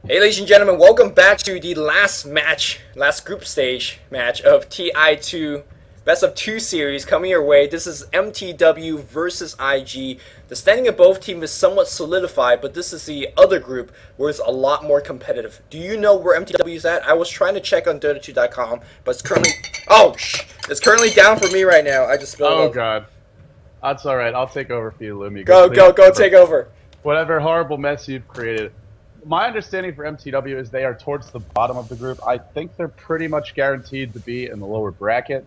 Hey ladies and gentlemen, welcome back to the last group stage match of TI2 Best of 2 series coming your way. This is mTw versus IG. The standing of both teams is somewhat solidified, but this is the other group where it's a lot more competitive. Do you know where mTw is at? I was trying to check on Dota2.com, but it's currently it's currently down for me right now. I just spilled Oh god. That's alright, I'll take over for you, Lumi. Go take over. Whatever horrible mess you've created. My understanding for mTw is they are towards the bottom of the group. I think they're pretty much guaranteed to be in the lower bracket.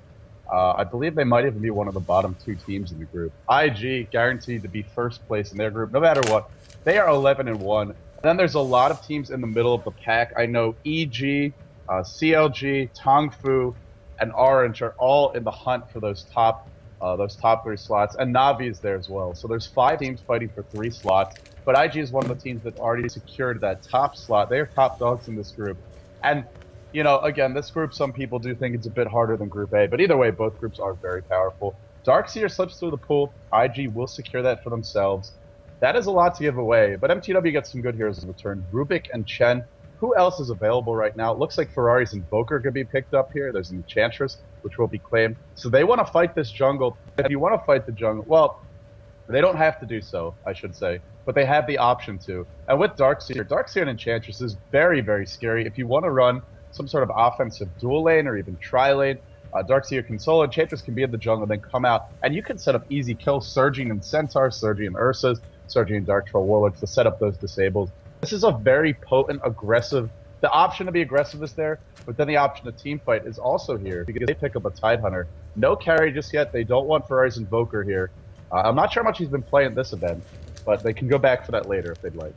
I believe they might even be one of the bottom 2 teams in the group. IG guaranteed to be first place in their group, no matter what. They are 11-1. And then there's a lot of teams in the middle of the pack. I know EG, CLG, Tongfu, and Orange are all in the hunt for those top 3 slots, and Navi is there as well. So there's 5 teams fighting for 3 slots, but IG is one of the teams that already secured that top slot. They are top dogs in this group. And, you know, again, this group, some people do think it's a bit harder than Group A, but either way, both groups are very powerful. Darkseer slips through the pool. IG will secure that for themselves. That is a lot to give away, but mTw gets some good heroes in return. Rubik and Chen. Who else is available right now? It looks like Ferrari's Invoker could be picked up here. There's an Enchantress, which will be claimed. So they want to fight this jungle. If you want to fight the jungle, well, they don't have to do so, I should say, but they have the option to. And with Darkseer and Enchantress is very, very scary. If you want to run some sort of offensive dual lane or even tri-lane, Darkseer can solo, Enchantress can be in the jungle, then come out, and you can set up easy kills, Surging and Centaurs, Surging and Ursas, Surging and Dark Troll Warlords to set up those disables. This is a very potent, aggressive... The option to be aggressive is there, but then the option to team fight is also here because they pick up a Tidehunter. No carry just yet. They don't want Ferrari's Invoker here. I'm not sure how much he's been playing this event, but they can go back for that later if they'd like.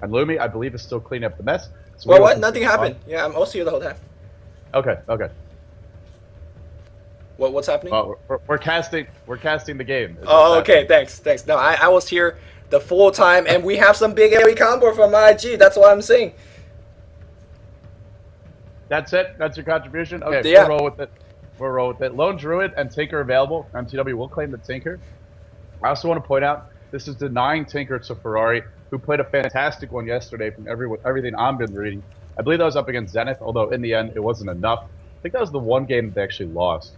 And Lumi, I believe, is still cleaning up the mess. So well, what? Nothing happened. Yeah, I'm also here the whole time. Okay. What's happening? We're casting the game. Oh, okay. Thanks. No, I was here the full time, and we have some big AoE combo from IG. That's what I'm saying. That's it? That's your contribution? Okay, yeah. We'll roll with it. Lone Druid and Tinker available. mTw will claim the Tinker. I also want to point out, this is denying Tinker to Ferrari, who played a fantastic one yesterday from everything I've been reading. I believe that was up against Zenith, although in the end it wasn't enough. I think that was the one game that they actually lost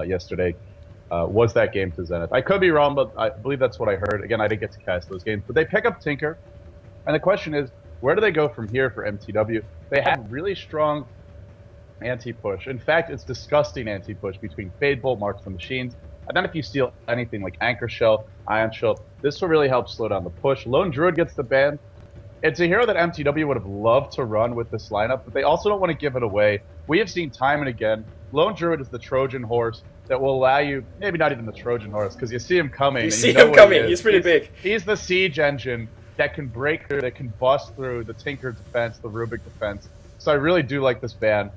yesterday. Was that game to Zenith. I could be wrong, but I believe that's what I heard. Again, I didn't get to cast those games. But they pick up Tinker, and the question is, where do they go from here for mTw? They have really strong anti-push. In fact, it's disgusting anti-push between Fade Bolt, Marks the Machines, and then if you steal anything like Anchor Shell, Ion Shell, this will really help slow down the push. Lone Druid gets the ban. It's a hero that mTw would have loved to run with this lineup, but they also don't want to give it away. We have seen time and again, Lone Druid is the Trojan horse that will allow you, maybe not even the Trojan horse, because you see him coming. You see him coming, he's pretty big. He's the siege engine that can break through, that can bust through the Tinker defense, the Rubik defense. So I really do like this ban.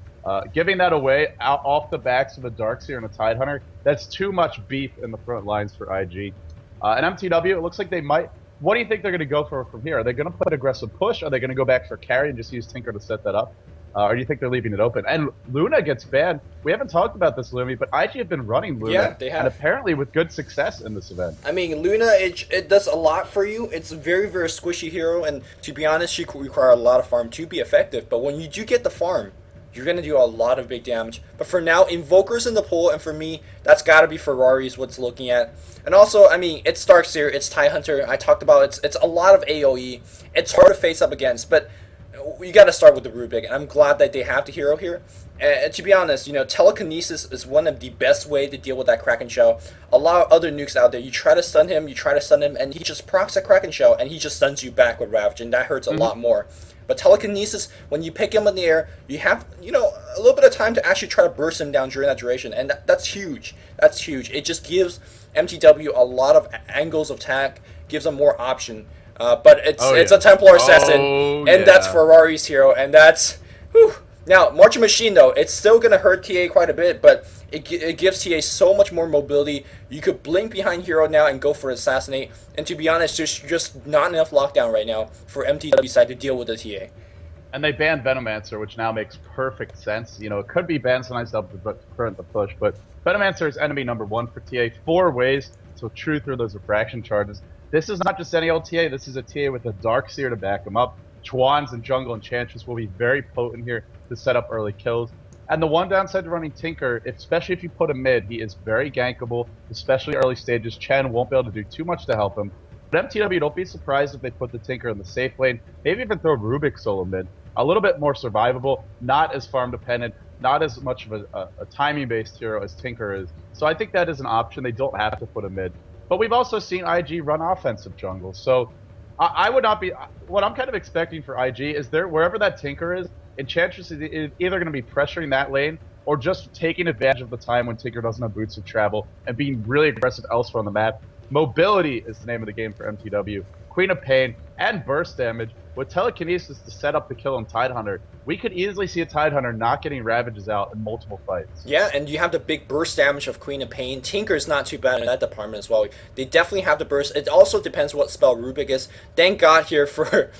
Giving that away off the backs of a Darkseer and a Tidehunter, that's too much beef in the front lines for IG. And mTw, it looks like they might... What do you think they're going to go for from here? Are they going to put aggressive push? Are they going to go back for carry and just use Tinker to set that up? Or do you think they're leaving it open? And Luna gets banned. We haven't talked about this, Lumi, but IG have been running Luna. Yeah, they have. And apparently with good success in this event. I mean, Luna, it does a lot for you. It's a very, very squishy hero, and to be honest, she could require a lot of farm to be effective. But when you do get the farm, you're going to do a lot of big damage. But for now, Invoker's in the pool, and for me, that's got to be Ferrari's what's looking at. And also, I mean, it's Darkseer, it's Tidehunter. I talked about it's a lot of AoE. It's hard to face up against, but you got to start with the Rubik, and I'm glad that they have the hero here. And to be honest, you know, telekinesis is one of the best way to deal with that Kraken Shell. A lot of other nukes out there, you try to stun him, and he just procs that Kraken Shell, and he just stuns you back with Ravage, and that hurts a lot more. But telekinesis, when you pick him in the air, you have, you know, a little bit of time to actually try to burst him down during that duration, and that's huge. That's huge. It just gives mTw a lot of angles of attack, gives them more option. But it's a Templar Assassin, and that's Ferrari's hero, and that's... Whew. Now, Marching Machine, though, it's still going to hurt TA quite a bit, but it gives TA so much more mobility. You could blink behind hero now and go for Assassinate, and to be honest, there's just not enough lockdown right now for mTW side to deal with the TA. And they banned Venomancer, which now makes perfect sense. You know, it could be banned sometimes to prevent the push, but Venomancer is enemy number 1 for TA. 4 ways to chew through those refraction charges. This is not just any old TA, this is a TA with a Darkseer to back him up. Chuan's and Jungle Enchantress will be very potent here to set up early kills. And the one downside to running Tinker, especially if you put him mid, he is very gankable, especially early stages. Chen won't be able to do too much to help him. But MTW, don't be surprised if they put the Tinker in the safe lane. Maybe even throw Rubik solo mid. A little bit more survivable, not as farm dependent, not as much of a timing based hero as Tinker is. So I think that is an option. They don't have to put him mid. But we've also seen IG run offensive jungle. So I would not be. What I'm kind of expecting for IG is wherever that Tinker is, Enchantress is either going to be pressuring that lane or just taking advantage of the time when Tinker doesn't have boots of travel and being really aggressive elsewhere on the map. Mobility is the name of the game for MTW. Queen of Pain and burst damage with telekinesis to set up the kill on Tidehunter. We could easily see a Tidehunter not getting Ravages out in multiple fights. Yeah, and you have the big burst damage of Queen of Pain. Tinker's not too bad in that department as well. They definitely have the burst. It also depends what spell Rubik is. Thank God here for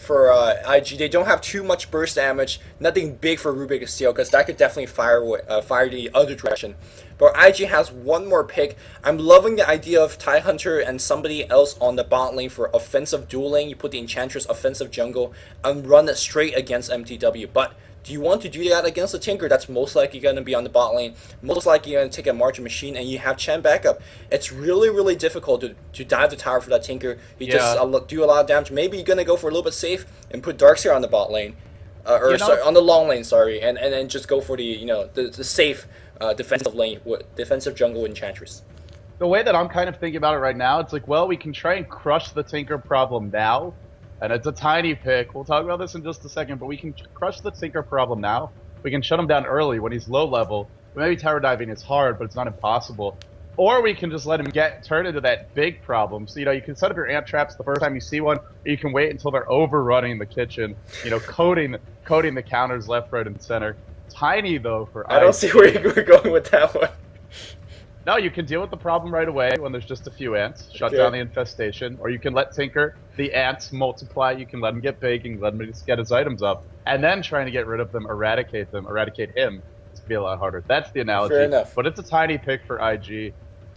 IG. They don't have too much burst damage. Nothing big for Rubik to steal, because that could definitely fire the other direction. But IG has one more pick. I'm loving the idea of Tidehunter and somebody else on the bot lane for offensive dueling. You put the Enchantress offensive jungle and run it straight against MTW. But do you want to do that against the Tinker that's most likely going to be on the bot lane, most likely going to take a margin machine, and you have Chen backup? It's really, really difficult to dive the tower for that Tinker. You just do a lot of damage. Maybe you're going to go for a little bit safe and put Darkseer on the bot lane. Sorry, on the long lane, sorry, and then just go for the the safe defensive lane, defensive jungle Enchantress. The way that I'm kind of thinking about it right now, it's like, well, we can try and crush the Tinker problem now, and it's a tiny pick. We'll talk about this in just a second, but we can crush the Tinker problem now. We can shut him down early when he's low level. Maybe tower diving is hard, but it's not impossible. Or we can just let him turn into that big problem. So, you can set up your ant traps the first time you see one, or you can wait until they're overrunning the kitchen, coding the counters left, right, and center. Tiny, though, for I don't see where you're going with that one. No, you can deal with the problem right away when there's just a few ants. Shut down the infestation. Or you can let Tinker, the ants multiply. You can let him get big and let him just get his items up. And then trying to get rid of them, eradicate him. It's going to be a lot harder. That's the analogy. Fair enough. But it's a tiny pick for IG.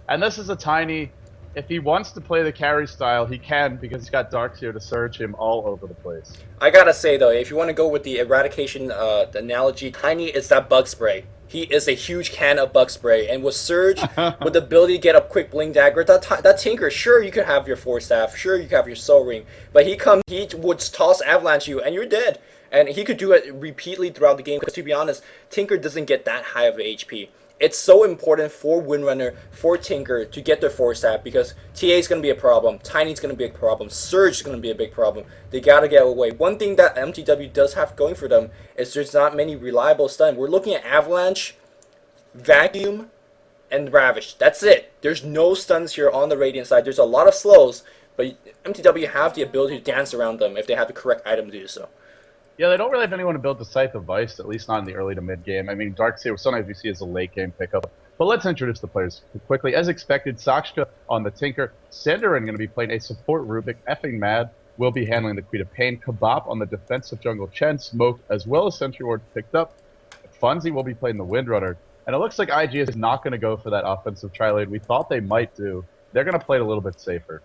And this is a tiny... If he wants to play the carry style, he can, because he's got Darkseer to surge him all over the place. I gotta say, though, if you want to go with the eradication analogy, Tiny is that bug spray. He is a huge can of bug spray, and with Surge, with the ability to get a quick Bling Dagger, that Tinker, sure, you could have your Force Staff, sure, you could have your Soul Ring, but he would toss Avalanche you, and you're dead. And he could do it repeatedly throughout the game, because to be honest, Tinker doesn't get that high of HP. It's so important for Windrunner, for Tinker, to get their Force Staff, because TA is going to be a problem, Tiny's going to be a problem, Surge is going to be a big problem. They got to get away. One thing that MTW does have going for them is there's not many reliable stun. We're looking at Avalanche, Vacuum, and Ravish. That's it. There's no stuns here on the Radiant side. There's a lot of slows, but MTW have the ability to dance around them if they have the correct item to do so. Yeah, they don't really have anyone to build the Scythe of Vice, at least not in the early to mid game. I mean, Darkseer, sometimes we see as a late game pickup. But let's introduce the players quickly. As expected, Sakshka on the Tinker. Cinderin going to be playing a support Rubik. Effing Mad will be handling the Queen of Pain. Kabop on the defensive jungle. Chen, Smoke, as well as Sentry Ward picked up. Funzy will be playing the Windrunner. And it looks like IG is not going to go for that offensive tri-lane we thought they might do. They're going to play it a little bit safer.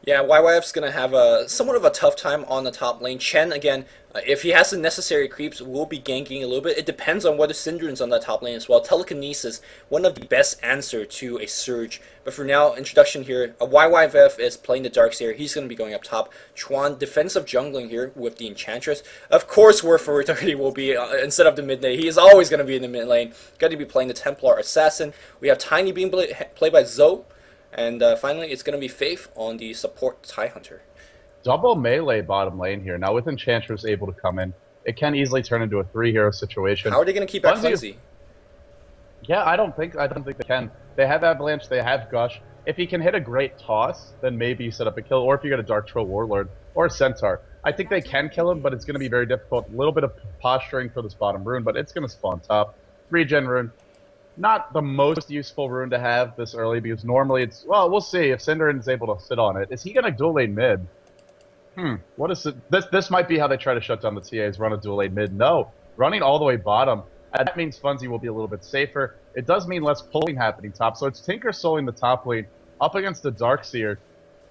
Yeah, YYF's going to have somewhat of a tough time on the top lane. Chen, again, if he has the necessary creeps, will be ganking a little bit. It depends on whether Syndron's on the top lane as well. Telekinesis, one of the best answer to a Surge. But for now, introduction here, YYF is playing the Darkseer. He's going to be going up top. Chuan, defensive jungling here with the Enchantress. Of course, Word for Eternity will be, instead of the mid lane, he is always going to be in the mid lane. Going to be playing the Templar Assassin. We have Tiny being played by Zoe. And finally, it's going to be Faith on the support Tidehunter. Double melee bottom lane here. Now with Enchantress able to come in, it can easily turn into a 3-hero situation. How are they going to keep out Funzy? Yeah, I don't think they can. They have Avalanche, they have Gush. If he can hit a great toss, then maybe you set up a kill, or if you get a Dark Troll Warlord or a Centaur. I think they can kill him, but it's going to be very difficult. A little bit of posturing for this bottom rune, but it's going to spawn top. Regen rune. Not the most useful rune to have this early, because normally it's... Well, we'll see if Cinderin is able to sit on it. Is he going to dual lane mid? What is it? This might be how they try to shut down the TAs, run a dual lane mid. No, running all the way bottom. And that means Funzy will be a little bit safer. It does mean less pulling happening top. So it's Tinker soloing the top lane up against the Darkseer.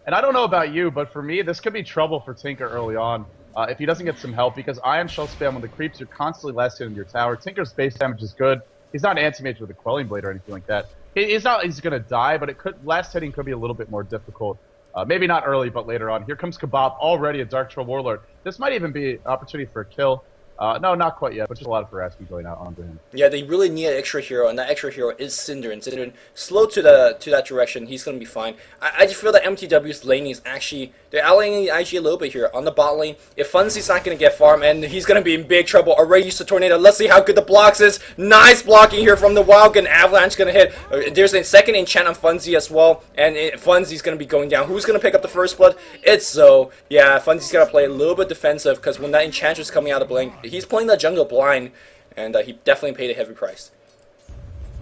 And I don't know about you, but for me, this could be trouble for Tinker early on. if he doesn't get some help, because Ion Shell spam when the creeps are constantly last hitting your tower. Tinker's base damage is good. He's not anti-mage with a Quelling Blade or anything like that. He's not he's going to die, but last hitting could be a little bit more difficult. Maybe not early, but later on. Here comes Kebab, already a Dark Troll Warlord. This might even be an opportunity for a kill. No, not quite yet, but just a lot of harassment going out onto him. Yeah, they really need an extra hero, and that extra hero is Cinder. And Cinder, slow to that direction, he's going to be fine. I just feel that mTw's laning is actually, they're outlaning the IG a little bit here on the bot lane. If Funzy's not going to get farm, and he's going to be in big trouble. Already used to Tornado. Let's see how good the blocks is. Nice blocking here from the Wild Gun. Avalanche going to hit. There's a second enchant on Funzy as well, and Funzy's going to be going down. Who's going to pick up the first blood? It's Zoe. Yeah, Funzy's going to play a little bit defensive, because when that Enchantress coming out of Blink, he's playing the jungle blind, and he definitely paid a heavy price.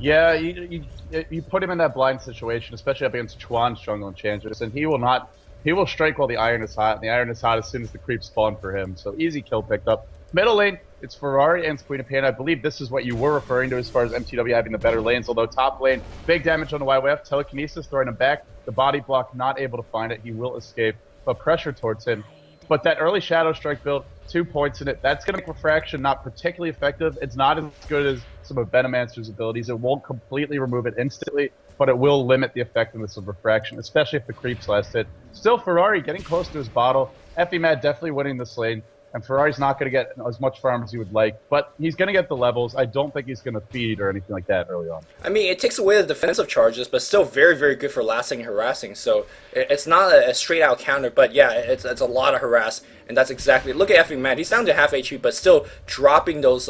Yeah, you put him in that blind situation, especially up against Chuan's jungle Enchantress, and he will strike while the iron is hot, and the iron is hot as soon as the creeps spawn for him, so easy kill picked up. Middle lane, it's Ferrari and Queen of Pain. I believe this is what you were referring to as far as mTw having the better lanes, although top lane, big damage on the YWF, telekinesis throwing him back, the body block not able to find it, he will escape, but pressure towards him. But that early Shadow Strike build, 2 points in it, that's going to make Refraction not particularly effective. It's not as good as some of Venomancer's abilities. It won't completely remove it instantly, but it will limit the effectiveness of Refraction, especially if the creeps last hit. Still, Ferrari getting close to his bottle. Mad definitely winning this lane, and Ferrari's not going to get as much farm as he would like, but he's going to get the levels. I don't think he's going to feed or anything like that early on. I mean, it takes away the defensive charges, but still very, very good for lasting and harassing. So it's not a straight-out counter, but yeah, it's a lot of harass, and that's exactly... Look at Mad. He's down to half HP, but still dropping those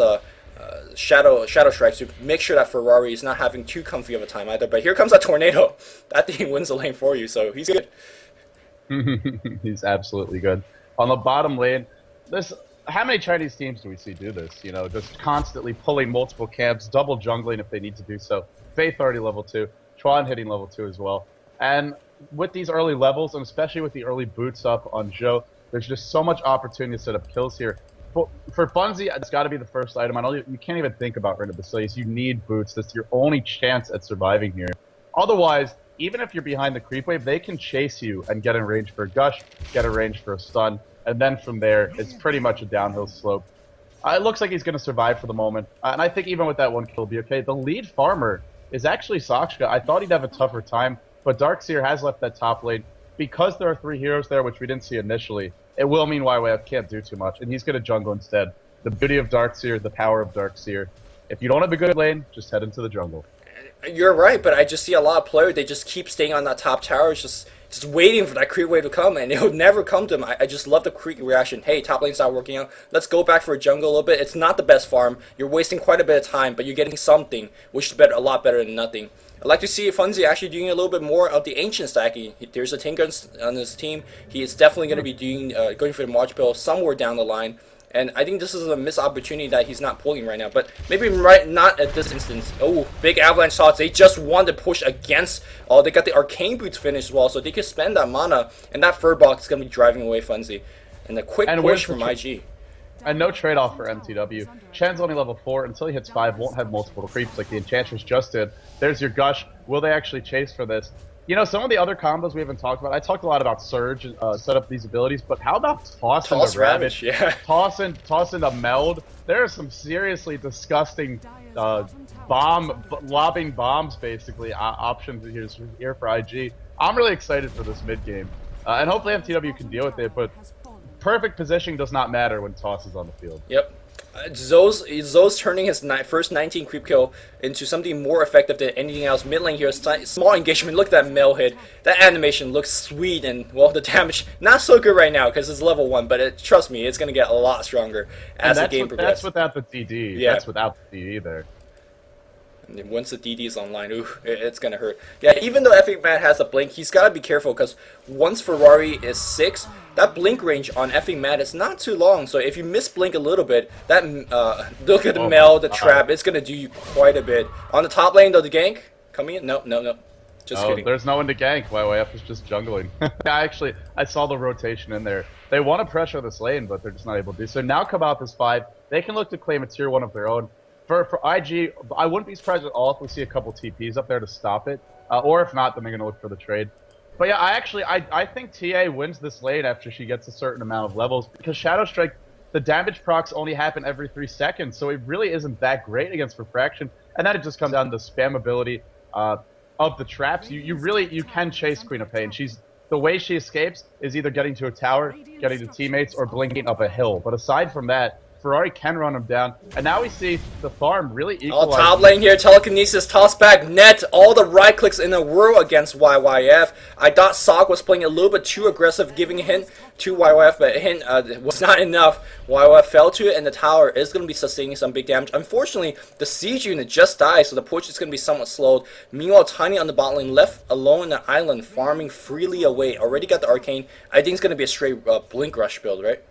shadow strikes to make sure that Ferrari is not having too comfy of a time either. But here comes that Tornado. That thing wins the lane for you, so he's good. He's absolutely good. On the bottom lane, how many Chinese teams do we see do this? You know, just constantly pulling multiple camps, double jungling if they need to do so. Faith already level 2, Chuan hitting level 2 as well. And with these early levels, and especially with the early boots up on Zhou, there's just so much opportunity to set up kills here. For Funzy, it's got to be the first item. You can't even think about Rena Basilius. You need boots. That's your only chance at surviving here. Otherwise, even if you're behind the creep wave, they can chase you and get in range for a gush, get in range for a stun. And then from there, it's pretty much a downhill slope. It looks like he's going to survive for the moment. And I think even with that one kill, he'll be okay. The lead farmer is actually Sakshka. I thought he'd have a tougher time, but Darkseer has left that top lane. Because there are 3 heroes there, which we didn't see initially, it will mean YWF can't do too much, and he's going to jungle instead. The beauty of Darkseer, the power of Darkseer. If you don't have a good lane, just head into the jungle. You're right, but I just see a lot of players, they just keep staying on that top tower, just waiting for that creep wave to come, and it would never come to them. I just love the creep reaction. Hey, top lane's not working out. Let's go back for a jungle a little bit. It's not the best farm. You're wasting quite a bit of time, but you're getting something, which is a lot better than nothing. I'd like to see Funzy actually doing a little bit more of the ancient stacking. There's a Tinker on his team. He is definitely going to be going for the March Bill somewhere down the line. And I think this is a missed opportunity that he's not pulling right now. But maybe not at this instance. Oh, big avalanche thoughts. They just want to push against. Oh, they got the arcane boots finished as well, so they can spend that mana. And that fur box is going to be driving away Funzy. And a quick push from IG. And no trade-off for mTw. Chen's only level 4. Until he hits 5, won't have multiple creeps like the Enchantress just did. There's your gush. Will they actually chase for this? You know, some of the other combos we haven't talked about, I talked a lot about Surge, set up these abilities, but how about Toss into Ravage? Yeah. Toss into Meld? There are some seriously disgusting lobbing bombs, basically, options here for IG. I'm really excited for this mid-game. And hopefully mTw can deal with it, but perfect positioning does not matter when Toss is on the field. Yep. Zoe's turning his first 19 creep kill into something more effective than anything else. Mid lane here, small engagement. Look at that mill hit. That animation looks sweet, and well, the damage not so good right now because it's level 1. But trust me, it's gonna get a lot stronger as the game progresses. That's without the DD. Yeah. That's without the DD there. And then once the DD is online, ooh, it's gonna hurt. Yeah, even though Mad has a blink, he's gotta be careful because once Ferrari is 6, that blink range on Mad is not too long. So if you miss blink a little bit, that look at the Mel, the trap, it's gonna do you quite a bit. On the top lane though, the gank coming in. No. Just kidding. There's no one to gank. YWF is just jungling. I saw the rotation in there. They want to pressure this lane, but they're just not able to do so. Now Kabbath is 5. They can look to claim a tier 1 of their own. For IG, I wouldn't be surprised at all if we see a couple TPs up there to stop it. Or if not, then they're going to look for the trade. But yeah, I think TA wins this lane after she gets a certain amount of levels, because Shadow Strike, the damage procs only happen every 3 seconds, so it really isn't that great against Refraction. And then it just comes down to the spammability of the traps. You can chase Queen of Pain. The way she escapes is either getting to a tower, getting to teammates, or blinking up a hill. But aside from that, Ferrari can run him down. And now we see the farm really equalize. All top lane here, telekinesis, toss back, net, all the right clicks in the world against YYF. I thought Sock was playing a little bit too aggressive, giving a hint to YYF, but a hint was not enough. YYF fell to it, and the tower is going to be sustaining some big damage. Unfortunately, the siege unit just died, so the push is going to be somewhat slowed. Meanwhile, Tiny on the bot lane, left alone in the island, farming freely away. Already got the arcane. I think it's going to be a straight blink rush build, right?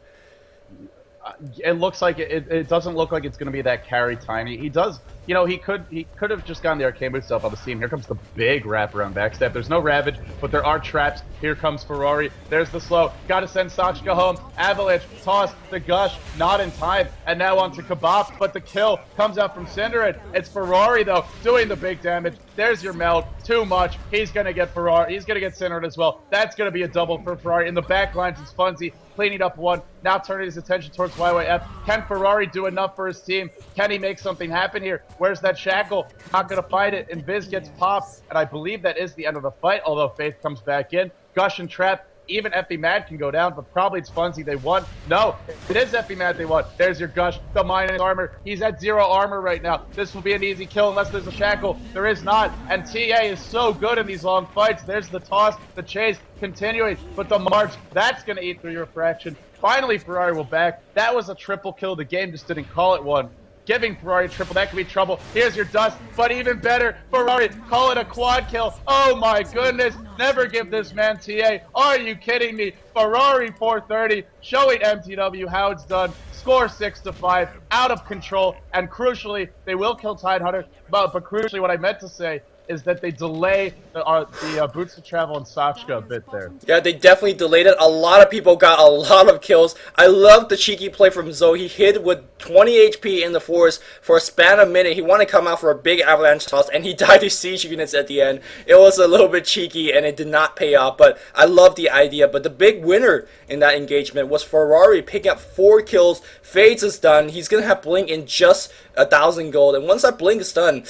It looks like it doesn't look like it's going to be that carry Tiny. He does, you know, he could have just gotten the arcane boost up on the team. Here comes the big wraparound backstab. There's no Ravage, but there are traps. Here comes Ferrari. There's the slow. Got to send Sachka home. Avalanche, toss, the gush, not in time. And now onto Kebab, but the kill comes out from Cindered. It's Ferrari, though, doing the big damage. There's your melt. Too much. He's going to get Ferrari. He's going to get Cindered as well. That's going to be a double for Ferrari. In the back lines, it's Funzy cleaning up one. Now turning his attention towards YYF. Can Ferrari do enough for his team? Can he make something happen here? Where's that shackle? Not going to fight it. And Viz gets popped. And I believe that is the end of the fight, although Faith comes back in. Gush and Trap. Even Effie Mad can go down, but probably it's Funzy they won. No, it is Effie Mad they won. There's your Gush, the minus armor. He's at 0 armor right now. This will be an easy kill unless there's a shackle. There is not, and TA is so good in these long fights. There's the toss, the chase, continuing, but the march, that's going to eat through your fraction. Finally, Ferrari will back. That was a triple kill. The game just didn't call it one. Giving Ferrari a triple, that could be trouble. Here's your dust, but even better, Ferrari, call it a quad kill. Oh my goodness, never give this man TA. Are you kidding me? Ferrari 430, showing mTw how it's done. Score 6-5, out of control, and crucially, they will kill Tidehunter, but crucially what I meant to say is that they delay the Boots to Travel and Sachka a bit there. Yeah, they definitely delayed it. A lot of people got a lot of kills. I love the cheeky play from Zoe. He hid with 20 HP in the forest for a span of a minute. He wanted to come out for a big avalanche toss, and he died to siege units at the end. It was a little bit cheeky, and it did not pay off, but I love the idea. But the big winner in that engagement was Ferrari picking up 4 kills. Fades is done. He's going to have Blink in just 1,000 gold, and once that Blink is done,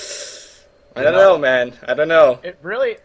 I don't know, man. I don't know. It really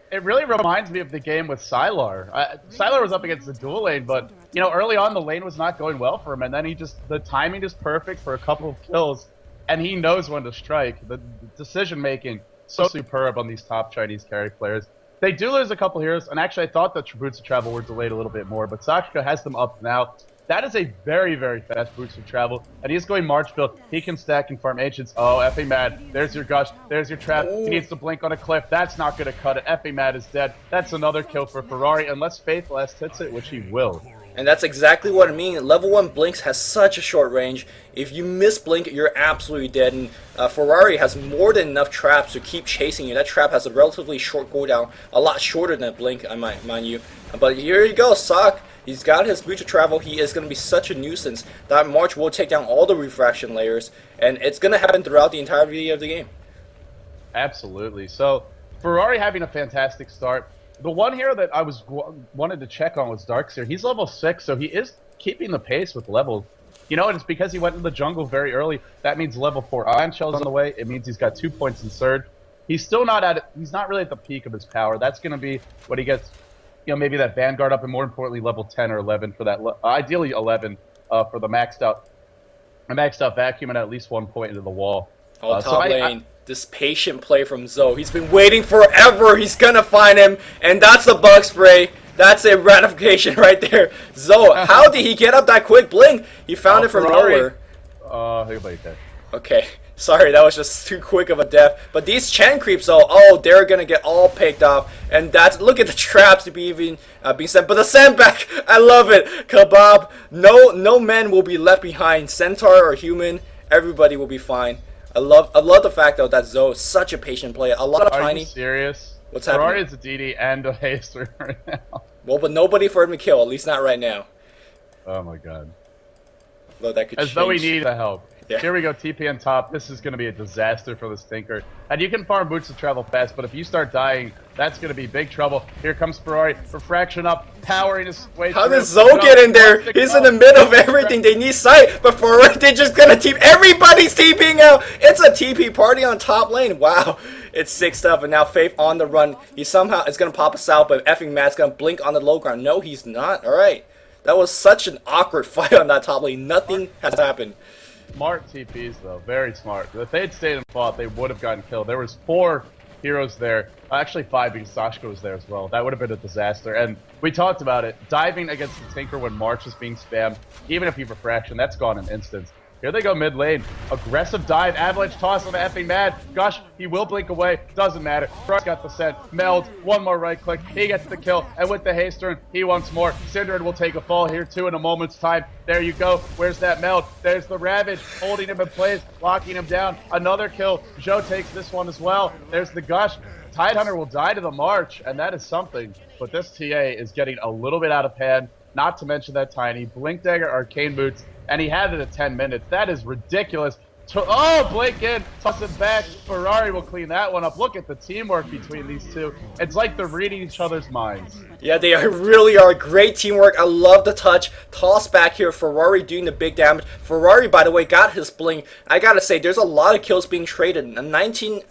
reminds me of the game with Sylar. Sylar was up against the dual lane, but you know, early on the lane was not going well for him, and then the timing is perfect for a couple of kills, and he knows when to strike. The decision making so superb on these top Chinese carry players. They do lose a couple heroes, and actually I thought the Boots of Travel were delayed a little bit more, but Sachka has them up now. That is a very, very fast Boots of Travel, and he's going March build. He can stack and farm Ancients. Oh, Effie Mad. There's your Gush. There's your Trap. He needs to blink on a cliff. That's not going to cut it. Effie Mad is dead. That's another kill for Ferrari, unless Faith last hits it, which he will. And that's exactly what I mean. Level 1 Blinks has such a short range. If you miss Blink, you're absolutely dead. And Ferrari has more than enough traps to keep chasing you. That trap has a relatively short cooldown, a lot shorter than Blink, I might mind you. But here you go, Sock. He's got his Boots of Travel. He is going to be such a nuisance. That March will take down all the refraction layers, and it's going to happen throughout the entirety of the game. Absolutely. So, Ferrari having a fantastic start. The one hero that I wanted to check on was Darkseer. He's level 6, so he is keeping the pace with levels. You know, and it's because he went in the jungle very early. That means level 4 Ion Shell's on the way. It means he's got 2 points in Surge. He's still not at it. He's not really at the peak of his power. That's going to be what he gets. You know, maybe that Vanguard up, and more importantly, level 10 or 11 for that. Ideally 11 for the maxed out vacuum and at least 1 point into the wall. Top lane. This patient play from Zoe. He's been waiting forever. He's gonna find him, and that's the bug spray. That's a ratification right there. Zoe, how did he get up that quick? Blink. He found it from nowhere. Okay. Sorry, that was just too quick of a death. But these Chen creeps, oh, they're gonna get all picked off. And that's, look at the traps to be even being sent. But the sandbag, I love it. Kebab, no men will be left behind. Centaur or human, everybody will be fine. I love the fact though that Zoe is such a patient player. A lot of Tiny. Are you serious? What's happening? Ferrari is a DD and a haster right now. Well, but nobody for him to kill, at least not right now. Oh my god. Though that could As change. though we need the help. Yeah. Here we go, TP on top. This is going to be a disaster for this Tinker. And you can farm Boots to travel fast, but if you start dying, That's going to be big trouble. Here comes Ferrari. Refraction up, powering his way How through. does Zoe get in there? He's in the middle of everything. They need sight, but Ferrari, they're just gonna TP. Everybody's TPing out. It's a TP party on top lane. Wow. It's 6-up, and now Faith on the run. He somehow is gonna pop us out, but effing Matt's gonna blink on the low ground. No, he's not. Alright. That was such an awkward fight on that top lane. Nothing has happened. Smart TPs, though. Very smart. If they had stayed and fought, they would have gotten killed. There was 4 heroes there. Actually 5 because Sashka was there as well. That would have been a disaster. And we talked about it. Diving against the Tinker when March is being spammed, even if you refraction, that's gone in instants. Here they go mid lane. Aggressive dive. Avalanche toss on the effing Mad. Gosh, he will blink away. Doesn't matter. Frost got the scent. Meld. One more right click. He gets the kill. And with the haste turn, he wants more. Synderen will take a fall here too in a moment's time. There you go. Where's that Meld? There's the Ravage. Holding him in place. Locking him down. Another kill. Joe takes this one as well. There's the Gush. Tidehunter will die to the March. And that is something. But this TA is getting a little bit out of hand. Not to mention that Tiny. Blink Dagger, Arcane Boots. And he had it at 10 minutes. That is ridiculous. Oh, blink in, toss it back. Ferrari will clean that one up. Look at the teamwork between these two. It's like they're reading each other's minds. Yeah, they really are. Great teamwork. I love the touch. Toss back here. Ferrari doing the big damage. Ferrari, by the way, got his blink. I gotta say, there's a lot of kills being traded. 9 to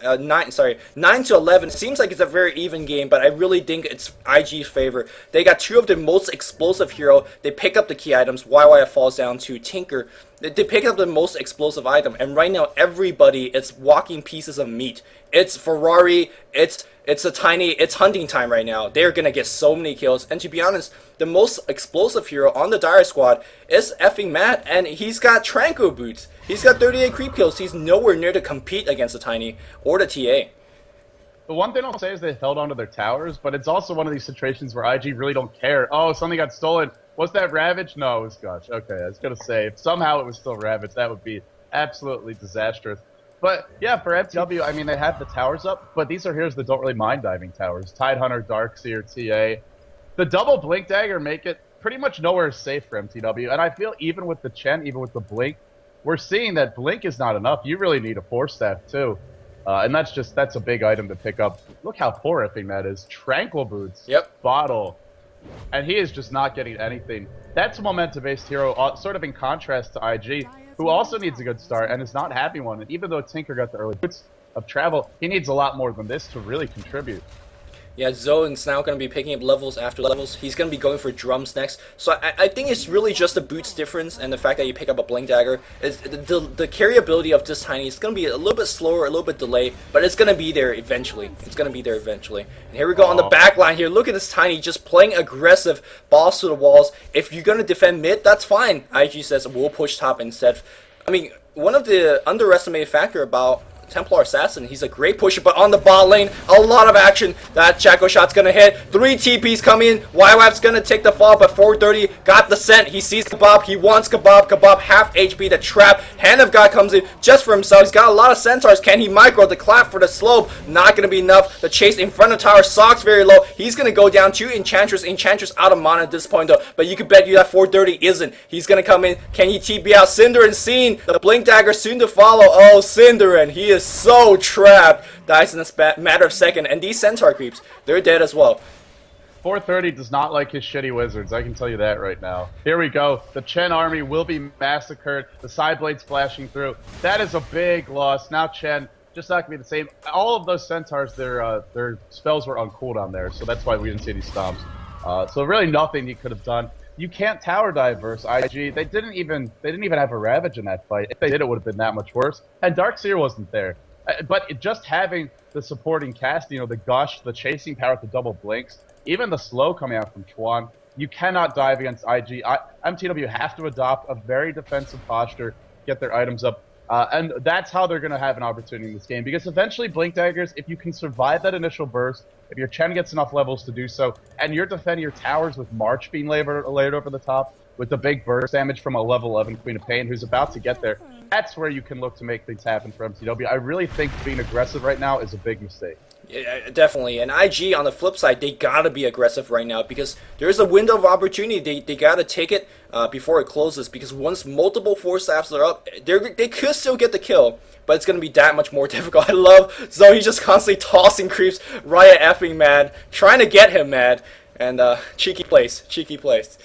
11. Seems like it's a very even game, but I really think it's IG's favor. They got 2 of the most explosive hero. They pick up the key items. YYF falls down to Tinker. They pick up the most explosive item, and right now everybody is walking pieces of meat. It's Ferrari, it's a Tiny, it's hunting time right now. They're gonna get so many kills, and to be honest, the most explosive hero on the Dire squad is effing Matt, and he's got Tranquil Boots. He's got 38 creep kills. He's nowhere near to compete against the Tiny or the TA. The one thing I'll say is they held onto their towers, but it's also one of these situations where IG really don't care. Oh, something got stolen. Was that Ravage? No, it was Gush. Okay, I was going to say, if somehow it was still Ravage, that would be absolutely disastrous. But yeah, for mTw, I mean, they have the towers up, but these are heroes that don't really mind diving towers. Tidehunter, Darkseer, TA. The double Blink Dagger make it pretty much nowhere safe for mTw, and I feel even with the Chen, even with the Blink, we're seeing that Blink is not enough. You really need a Force Staff too. And that's a big item to pick up. Look how poor effing that is. Tranquil Boots. Yep. Bottle. And he is just not getting anything. That's a momentum-based hero, sort of in contrast to IG, who also needs a good start and is not having one. And even though Tinker got the early boots of travel, he needs a lot more than this to really contribute. Yeah, Zoe's now going to be picking up levels after levels. He's going to be going for drums next. So I think it's really just the boots difference and the fact that you pick up a Blink Dagger. Is the carryability of this Tiny is going to be a little bit slower, a little bit delayed, but it's going to be there eventually. It's going to be there eventually. And here we go on the back line here. Look at this Tiny just playing aggressive, balls to the walls. If you're going to defend mid, that's fine. IG says we'll push top instead. I mean, one of the underestimated factor about Templar Assassin, he's a great pusher, but on the bot lane, a lot of action. That Chaco shot's gonna hit. 3 TPs coming in. YWAP's gonna take the fall, but 430 got the scent. He sees Kebab, he wants Kebab. Kebab half HP. The trap. Hand of God comes in just for himself. He's got a lot of centaurs. Can he micro? The clap for the slope, not gonna be enough. The chase in front of tower, Sock's very low. He's gonna go down to Enchantress. Enchantress out of mana at this point though, but you can bet you that 430 isn't. He's gonna come in. Can he TP out? Synderen seen. The Blink Dagger soon to follow. Oh, Synderen, he is so trapped. Dies in a matter of second, and these centaur creeps, they're dead as well. 430 does not like his shitty wizards, I can tell you that right now. Here we go. The Chen army will be massacred. The side blades flashing through. That is a big loss. Now Chen, just not going to be the same. All of those centaurs, their spells were on cooldown there, so that's why we didn't see any stomps. So really nothing he could have done. You can't tower dive versus IG. They didn't even have a Ravage in that fight. If they did, it would have been that much worse. And Darkseer wasn't there. But just having the supporting cast, you know, the Gush, the chasing power with the double blinks, even the slow coming out from Chuan, you cannot dive against IG. mTw have to adopt a very defensive posture, get their items up, and that's how they're going to have an opportunity in this game. Because eventually, Blink Daggers, if you can survive that initial burst, if your Chen gets enough levels to do so, and you're defending your towers with March being layered over the top, with the big burst damage from a level 11 Queen of Pain who's about to get there, that's where you can look to make things happen for mTw. I really think being aggressive right now is a big mistake. Yeah, definitely. And IG on the flip side, they gotta be aggressive right now because there's a window of opportunity. They gotta take it before it closes because once multiple force staffs are up, they could still get the kill, but it's gonna be that much more difficult. I love Zoe just constantly tossing creeps right at effing Mad, trying to get him mad, and cheeky place, cheeky place.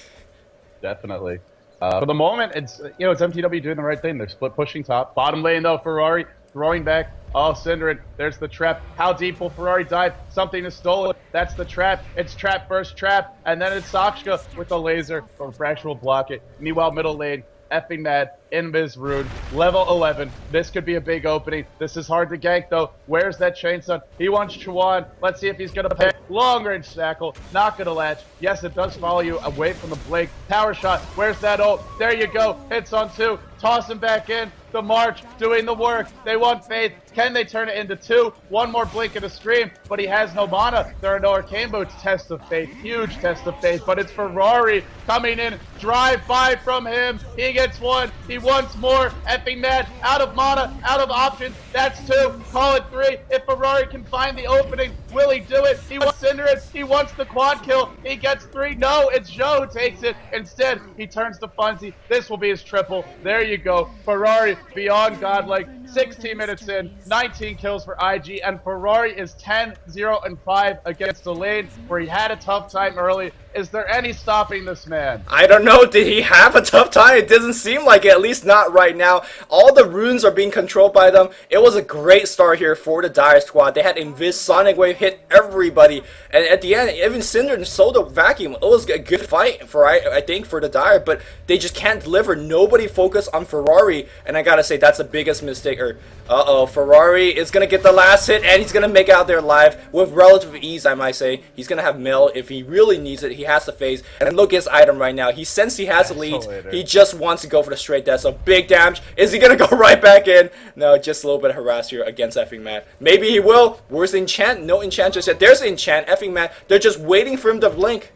Definitely. For the moment, it's it's mTw doing the right thing. They're split pushing top. Bottom lane though, Ferrari throwing back. Oh, Synderen, there's the trap. How deep will Ferrari dive? Something is stolen. That's the trap. It's trap first trap, and then it's Sakshka with the laser. Or Fracture will block it. Meanwhile, middle lane, effing Mad, Invis Rune, level 11. This could be a big opening. This is hard to gank though. Where's that Chainsaw? He wants Chuan. Let's see if he's gonna pay. Long range Sackle, not gonna latch. Yes, it does follow you away from the Blink. Power shot. Where's that ult? There you go. Hits on 2. Toss him back in. The March doing the work. They want Faith. Can they turn it into 2? One more blink and a scream, but he has no mana. There are no arcane boots. Test of faith. Huge test of faith, but it's Ferrari coming in. Drive by from him. He gets 1. He wants more. Effing Mad. Out of mana. Out of options. That's 2. Call it 3. If Ferrari can find the opening, will he do it? He wants Synderen. He wants the quad kill. He gets 3. No, it's Joe who takes it. Instead, he turns to Funzy. This will be his triple. There you go. Ferrari beyond godlike. 16 minutes in, 19 kills for IG, and Ferrari is 10-0-5 against the lane where he had a tough time early. Is there any stopping this man? I don't know. Did he have a tough time? It doesn't seem like it, at least not right now. All the runes are being controlled by them. It was a great start here for the Dire squad. They had Invis, Sonic Wave hit everybody. And at the end, even Cinder sold the vacuum. It was a good fight, for I think, for the Dire, but they just can't deliver. Nobody focused on Ferrari, and I gotta say, that's the biggest mistake. Uh-oh, Ferrari is gonna get the last hit, and he's gonna make it out there alive with relative ease, I might say. He's gonna have Mill if he really needs it. He has to phase, and look at his item right now. He sensed he has a lead. He just wants to go for the straight death. So big damage. Is he gonna go right back in? No, just a little bit of harass here against effing Mad. Maybe he will. Where's the enchant? No enchant just yet. There's the enchant. Effing Mad. They're just waiting for him to blink.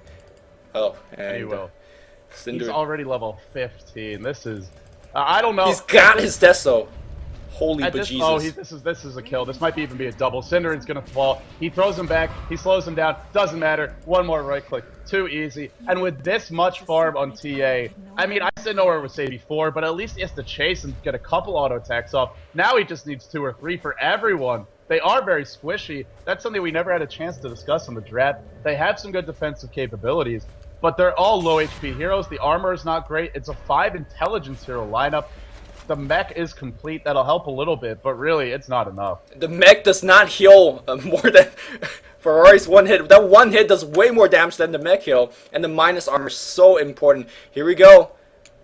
Oh, and he will. Cinder. He's already level 15. This is I don't know. He's got his death though. Holy bejesus. Oh, this is a kill. This might even be a double. Synderen's gonna fall. He throws him back. He slows him down. Doesn't matter. One more right click. Too easy. And with this much farm on TA, I mean, I didn't know where it was say before, but at least he has to chase and get a couple auto attacks off. Now he just needs 2 or 3 for everyone. They are very squishy. That's something we never had a chance to discuss in the draft. They have some good defensive capabilities, but they're all low HP heroes. The armor is not great. It's a 5 intelligence hero lineup. The mech is complete. That'll help a little bit, but really, it's not enough. The mech does not heal more than Ferrari's one hit. That one hit does way more damage than the mech heal, and the minus armor is so important. Here we go.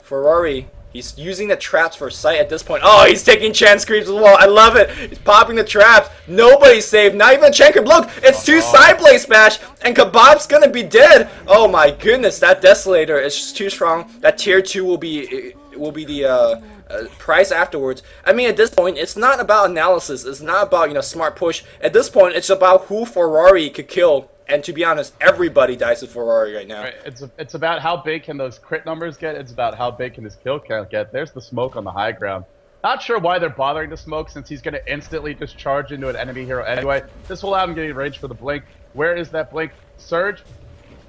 Ferrari, he's using the traps for sight at this point. Oh, he's taking chance creeps as well. I love it. He's popping the traps. Nobody's saved. Not even Chen creep. Look, it's 2 side blade smash, and Kebab's gonna be dead. Oh my goodness, that Desolator is just too strong. That tier 2 will be the price afterwards. I mean, at this point, it's not about analysis. It's not about, smart push. At this point, it's about who Ferrari could kill. And to be honest, everybody dies with Ferrari right now. Right. It's about how big can those crit numbers get. It's about how big can his kill count get. There's the smoke on the high ground. Not sure why they're bothering to smoke since he's going to instantly just charge into an enemy hero anyway. This will allow him getting range for the blink. Where is that blink? Surge.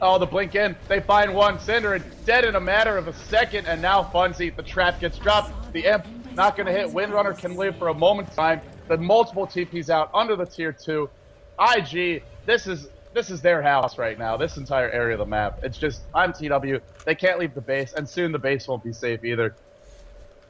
Oh, the blink in. They find one. Synderen dead in a matter of a second, and now Funzy. The trap gets dropped. The imp not going to hit. Windrunner can live for a moment's time. The multiple TPs out under the tier 2. IG, this is their house right now. This entire area of the map. It's just, I'm TW. They can't leave the base, and soon the base won't be safe either.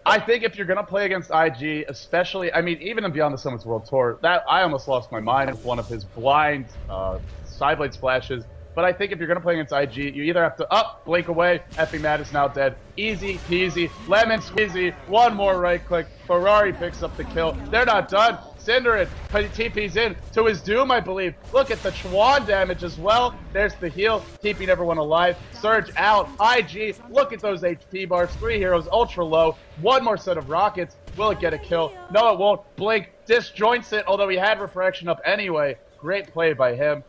I think if you're going to play against IG, especially, I mean, even in Beyond the Summits World Tour, that I almost lost my mind with one of his blind sideblade splashes. But I think if you're going to play against IG, you either have to blink away. Effing Mad is now dead. Easy peasy, lemon squeezy. One more right click. Ferrari picks up the kill. They're not done. Synderen TP's in to his doom, I believe. Look at the Chuan damage as well. There's the heal, keeping everyone alive. Surge out. IG, look at those HP bars. 3 heroes, ultra low. One more set of rockets. Will it get a kill? No, it won't. Blink disjoints it, although he had refraction up anyway. Great play by him.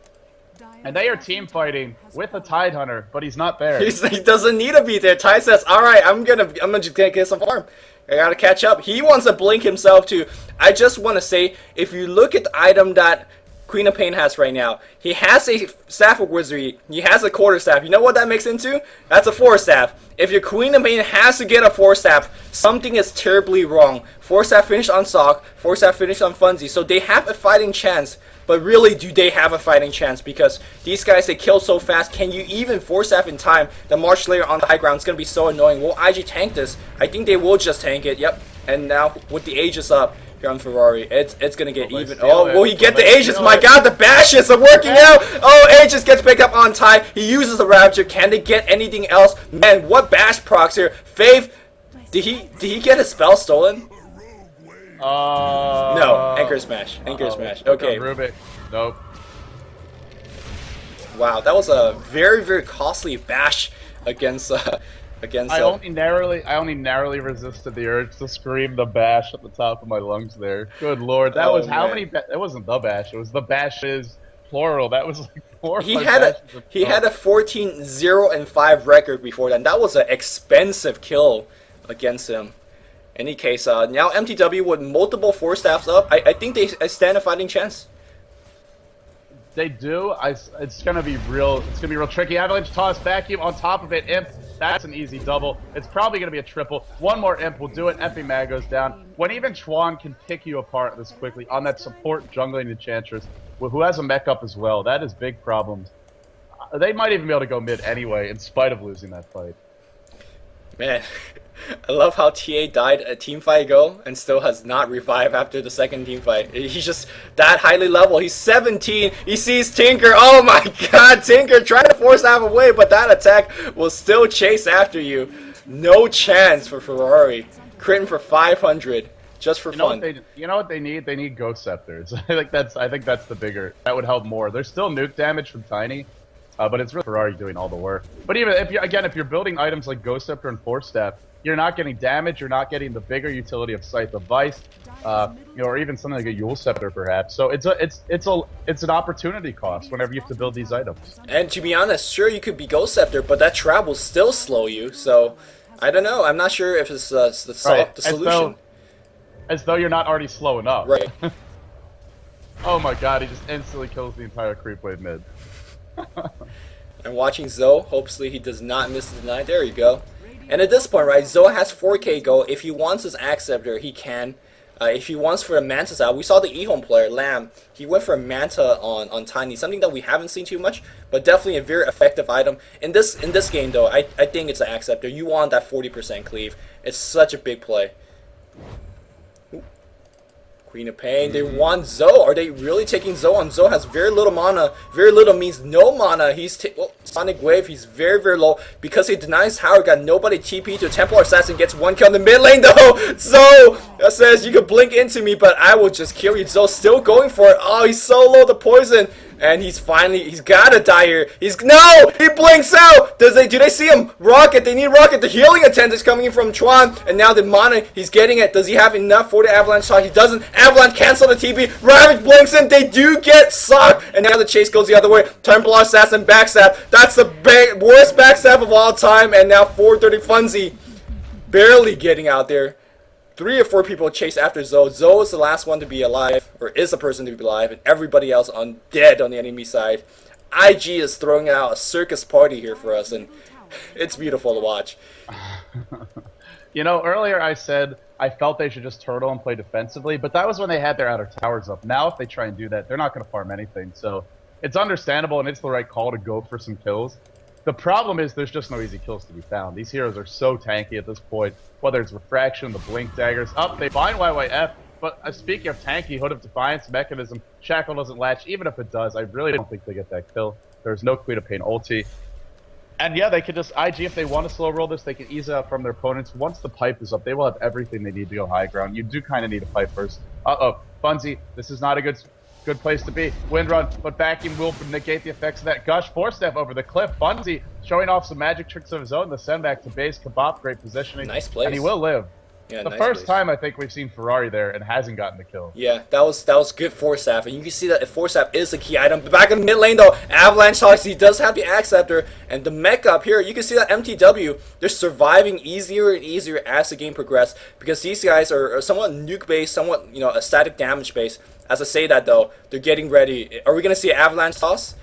And they are team fighting with a Tide Hunter, but he's not there. He doesn't need to be there. Tide says, "All right, I'm gonna just get some farm. I gotta catch up." He wants to blink himself too. I just want to say, if you look at the item that Queen of Pain has right now. He has a Staff of Wizardry. He has a Quarterstaff. You know what that makes into? That's a 4-staff. If your Queen of Pain has to get a 4-staff, something is terribly wrong. 4-staff finished on Sock, 4-staff finished on Funzy, so they have a fighting chance. But really, do they have a fighting chance? Because these guys, they kill so fast. Can you even 4-staff in time? The March Slayer on the high ground is going to be so annoying. Will IG tank this? I think they will just tank it. Yep. And now, with the Aegis up here on Ferrari, it's going to get even. Oh, will he get the Aegis? My god, the bashes are working out. Oh, Aegis gets picked up on time. He uses the Rapture. Can they get anything else? Man, what bash procs here? Faith, did he get his spell stolen? No, Anchor Smash. Anchor Smash. Okay. Rubik. Nope. Wow, that was a very, very costly bash against I only narrowly resisted the urge to scream the bash at the top of my lungs there. Good lord, that was how many? That wasn't the bash. It was the bashes plural. That was like 4 or 5 bashes. He had a 14-0-5 record before that. And that was an expensive kill against him. Any case, now mTw with multiple 4-staffs up, I think they stand a fighting chance. They do. It's gonna be real. It's gonna be real tricky. Avalanche toss vacuum on top of it. Imp. That's an easy double. It's probably gonna be a triple. One more imp will do it. Effie Mag goes down. When even Chuan can pick you apart this quickly on that support jungling Enchantress, who has a mech up as well, that is big problems. They might even be able to go mid anyway, in spite of losing that fight. Man, I love how TA died a team fight ago and still has not revived after the second team fight. He's just that highly level. He's 17. He sees Tinker. Oh my god, Tinker trying to force that away, but that attack will still chase after you. No chance for Ferrari. Critting for 500 just for fun. You know what they need? They need Ghost Scepters. I think that's the bigger. That would help more. There's still nuke damage from Tiny. But it's really Ferrari doing all the work. But even if you're building items like Ghost Scepter and Force Staff, you're not getting damage. You're not getting the bigger utility of Scythe of Vice, or even something like a Yule Scepter, perhaps. So it's an opportunity cost whenever you have to build these items. And to be honest, sure you could be Ghost Scepter, but that trap will still slow you. So I don't know. I'm not sure if it's the solution. As though you're not already slow enough. Right. Oh my god! He just instantly kills the entire creep wave mid. I'm watching Zoe. Hopefully he does not miss the deny. There you go. And at this point, right, Zoe has 4k go. If he wants his Axe Scepter, he can. If he wants for a Manta style, we saw the Ehome player, Lamb. He went for a Manta on Tiny, something that we haven't seen too much, but definitely a very effective item. In this game, though, I think it's an Axe Scepter. You want that 40% cleave. It's such a big play. Queen of Pain, they want Zoe. Are they really taking Zoe on? Zoe has very little mana. Very little means no mana. He's Sonic Wave, he's very, very low. Because he denies Howard, got nobody TP to Templar Assassin, gets 1 kill in the mid lane though. Zoe says, you can blink into me, but I will just kill you. Zoe still going for it. Oh, he's so low to poison. And he's gotta die here. No! He blinks out! Do they see him? Rocket, they need Rocket. The healing attempt is coming in from Chuan. And now the mana, he's getting it. Does he have enough for the Avalanche shot? He doesn't. Avalanche cancel the TP. Ravage blinks in. They do get sucked. And now the chase goes the other way. Templar Assassin backstab. That's the worst backstab of all time. And now 430 Funzy barely getting out there. 3 or 4 people chase after Zoe. Zoe is the last one to be alive, or is the person to be alive, and everybody else dead on the enemy side. IG is throwing out a circus party here for us, and it's beautiful to watch. You know, earlier I said I felt they should just turtle and play defensively, but that was when they had their outer towers up. Now if they try and do that, they're not going to farm anything. So it's understandable, and it's the right call to go for some kills. The problem is there's just no easy kills to be found. These heroes are so tanky at this point. Whether it's Refraction, the Blink Daggers. They find YYF. But speaking of tanky, Hood of Defiance, Mechanism, Shackle doesn't latch. Even if it does, I really don't think they get that kill. There's no Queen of Pain ulti. And yeah, they could just, IG, if they want to slow roll this, they can ease it out from their opponents. Once the pipe is up, they will have everything they need to go high ground. You do kind of need a pipe first. Funzy, this is not a good place to be. Wind Run, but Vacuum will negate the effects of that. Gush, 4-step over the cliff. Funzy showing off some magic tricks of his own. The send back to base. Kabop, great positioning. Nice place. And he will live. Yeah, The nice first base. time I think we've seen Ferrari there and hasn't gotten the kill. Yeah, that was good force staff, and you can see that force staff is the key item. Back in mid lane though, Avalanche talks. He does have the Axe Scepter and the mech up here. You can see that mTw, they're surviving easier and easier as the game progresses because these guys are somewhat nuke based, somewhat a static damage based. As I say that though, they're getting ready. Are we gonna see Avalanche toss?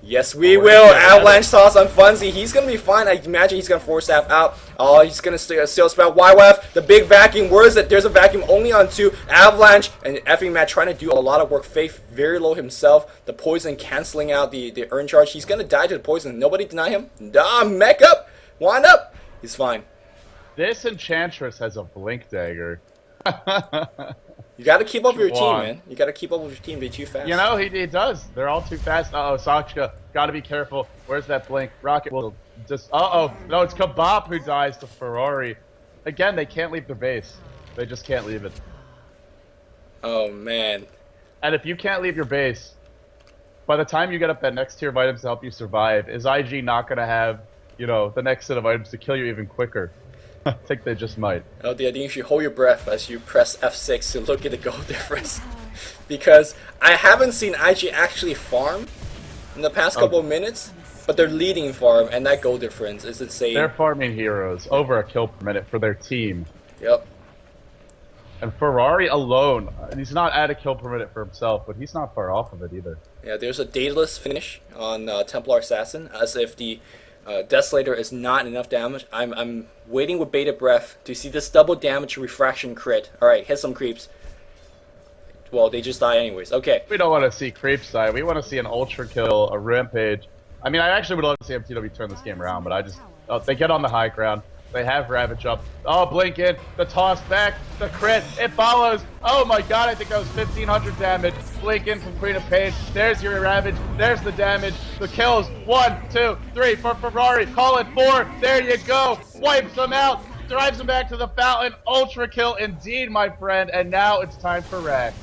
Yes, we will. Avalanche toss on Funzy. He's going to be fine. I imagine he's going to force staff out. Oh, he's going to still spell YWF. The big vacuum. Where is it? There's a vacuum only on 2. Avalanche and effing Matt trying to do a lot of work. Faith very low himself. The poison canceling out the urn charge. He's going to die to the poison. Nobody deny him. Mech up. Wind up. He's fine. This Enchantress has a blink dagger. You got to keep up with your team, man. You got to keep up with your team. They're too fast. You know, he does. They're all too fast. Uh-oh, Sakshka. Got to be careful. Where's that blink? Rocket will just... Uh-oh. No, it's Kebab who dies to Ferrari. Again, they can't leave their base. They just can't leave it. Oh, man. And if you can't leave your base, by the time you get up that next tier of items to help you survive, is IG not going to have, the next set of items to kill you even quicker? I think they just might. Oh, I think you should hold your breath as you press F6 to look at the goal difference. Because I haven't seen IG actually farm in the past couple of minutes, but they're leading farm, and that goal difference is insane. They're farming heroes, over a kill per minute for their team. Yep. And Ferrari alone, and he's not at a kill per minute for himself, but he's not far off of it either. Yeah, there's a dataless finish on Templar Assassin, as if the Desolator is not enough damage. I'm waiting with bated breath to see this double damage refraction crit. Alright, hit some creeps. Well, they just die anyways. Okay. We don't want to see creeps die. We want to see an ultra kill, a rampage. I mean, I actually would love to see mTw turn this game around, but they get on the high ground. They have Ravage up. Oh, blink in, the toss back, the crit, it follows. Oh my god, I think that was 1500 damage. Blink in from Queen of Pain. There's your Ravage, there's the damage. The kills, 1, 2, 3 for Ferrari. Call it 4, there you go. Wipes them out, drives them back to the fountain. Ultra kill indeed, my friend. And now it's time for Rex.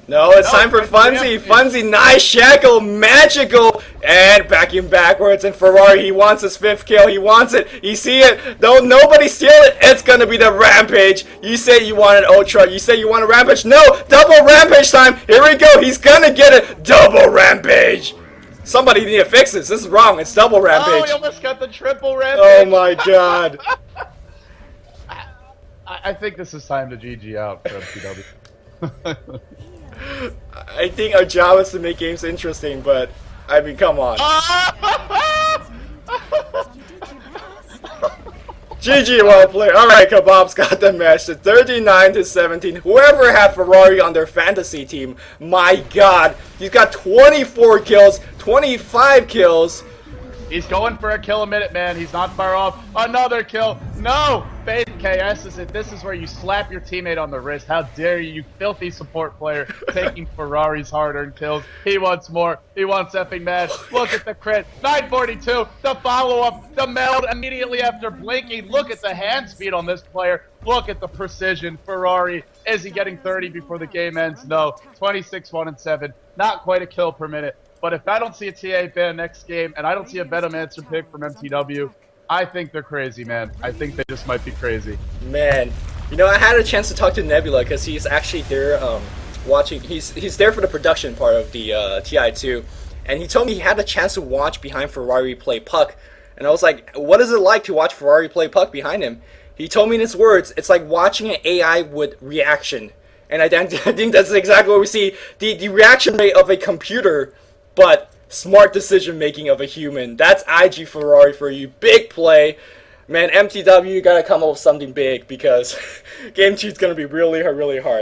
No, it's time for Funzy. Funzy, nice shackle, magical, and vacuum backwards. And Ferrari, he wants his 5th kill. He wants it. You see it? Don't nobody steal it. It's gonna be the rampage. You say you want an ultra. You say you want a rampage. No, double rampage time. Here we go. He's gonna get it. Double rampage. Somebody need to fix this. This is wrong. It's double rampage. Oh, he almost got the triple rampage. Oh my god. I think this is time to GG out for mTw. I think our job is to make games interesting, but I mean, come on. GG, well played. Alright, Kebab's got the match to 39-17. Whoever had Ferrari on their fantasy team, my god, he's got 24 kills, 25 kills. He's going for a kill a minute, man. He's not far off. Another kill. No! Faith KS is it. This is where you slap your teammate on the wrist. How dare you, you filthy support player, taking Ferrari's hard-earned kills. He wants more. He wants effing mad. Look at the crit. 942. The follow-up. The meld immediately after blinking. Look at the hand speed on this player. Look at the precision. Ferrari. Is he getting 30 before the game ends? No. 26, 1, and 7. Not quite a kill per minute. But if I don't see a TA ban next game, and I don't see a Venom answer pick from mTw, I think they're crazy, man. I think they just might be crazy. Man, I had a chance to talk to Nebula because he's actually there watching. He's there for the production part of the TI2, and he told me he had a chance to watch behind Ferrari play puck. And I was like, what is it like to watch Ferrari play puck behind him? He told me in his words, it's like watching an AI with reaction. And I think that's exactly what we see. The reaction rate of a computer, but smart decision making of a human. That's IG Ferrari for you. Big play. Man, mTw, you gotta come up with something big because game 2 is gonna be really, really hard.